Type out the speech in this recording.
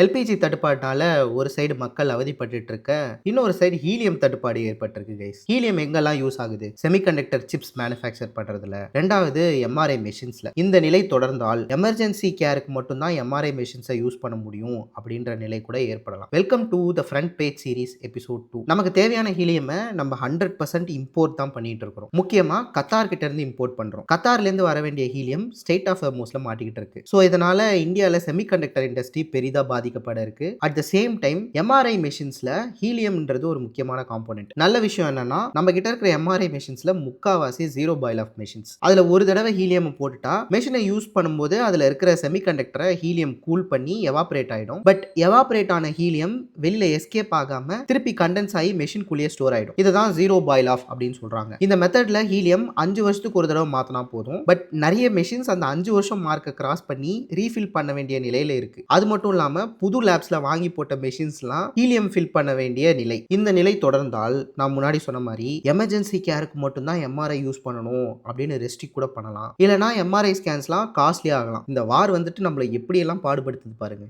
LPG தட்டுப்பாட்டுனால ஒரு side மக்கள் அவதிப்பட்டுட்டு இருக்க, இன்னொரு சைடு ஹீலியம் தட்டுப்பாடு ஏற்பட்டிருக்கு கைஸ். ஹீலியம் எங்கெல்லாம் யூஸ் ஆகுது? செமிகண்டக்டர் சிப்ஸ் மேனுஃபேக்சர் பண்றதுல, ரெண்டாவது எம்ஆர்ஐ மெஷின்ஸ்ல. இந்த நிலை தொடர்ந்தால் எமர்ஜென்சி கேருக்கு மட்டும்தான் எம்ஆர்ஐ மெஷின்ஸை யூஸ் பண்ண முடியும் அப்படின்ற நிலை கூட ஏற்படலாம். Welcome to the front page series episode 2. நமக்கு தேவையான ஹீலியமை நம்ம 100% இம்போர்ட் தான் பண்ணிட்டு இருக்கிறோம். முக்கியமா கத்தார் கிட்ட இருந்து இம்போர்ட் பண்றோம். கத்தார்ல இருந்து வர வேண்டிய ஹீலியம் ஸ்டேட் ஆஃப் ஹார்மோஸ்ல மாட்டிக்கிட்டு இருக்கு. ஸோ இதனால இந்தியாவில் செமிகண்டக்டர் இண்டஸ்ட்ரி பெரிதா பாதிக்கப்பட இருக்கு. At the same time MRI மெஷின்ஸ்ல ஹீலியம்ன்றது ஒரு முக்கியமான காம்போனன்ட். நல்ல விஷயம் என்னன்னா, நம்ம கிட்ட இருக்கிற எம்ஆர்ஐ மெஷின்ஸ்ல முக்காவாசி ஜீரோ பாயில் ஆஃப் மெஷின்ஸ். அதுல ஒரு தடவை ஹீலியம் போட்டுட்டா மெஷினை யூஸ் பண்ணும்போது அதுல இருக்கிற செமிகண்டக்டரை ஹீலியம் கூல் பண்ணி எவாபரேட் ஆயிடும். பட் எவாபரேட் ஆன ஹீலியம் வெளியில எஸ்கேப் ஆகாம திருப்பி கண்டென்ஸ் ஆகி மெஷின் குள்ளேயே ஸ்டோர் ஆயிடும். இதுதான் ஜீரோ பாயில் ஆஃப் அப்படின்னு சொல்றாங்க. இந்த மெத்தட்ல ஹீலியம் 5 வருஷத்துக்கு ஒரு தடவை மாத்தினா போதும். பட் நிறைய மெஷின்ஸ் அந்த 5 வருஷம் மார்க்கை கிராஸ் பண்ணி ரீஃபில் பண்ண வேண்டிய நிலையில இருக்கு. அது மட்டும் இல்லாம புது லேப்ஸ்ல வாங்கி போட்ட மெஷின்ஸ்லாம் ஹீலியம் ஃபில் பண்ண வேண்டிய நிலை. இந்த நிலை தொடர்ந்தால் நான் முன்னாடி சொன்ன மாதிரி எமர்ஜென்சி கேருக்கு மட்டும்தான் எம்ஆர்ஐ யூஸ் பண்ணணும் அப்படின்னு ரெஸ்ட்ரிக்ட் கூட பண்ணலாம். இல்லைனா எம்ஆர்ஐ ஸ்கேன்ஸ்லாம் காஸ்ட்லி ஆகலாம். இந்த வார் வந்துட்டு நம்மளை எப்படி எல்லாம் பாடுபடுத்துது பாருங்க.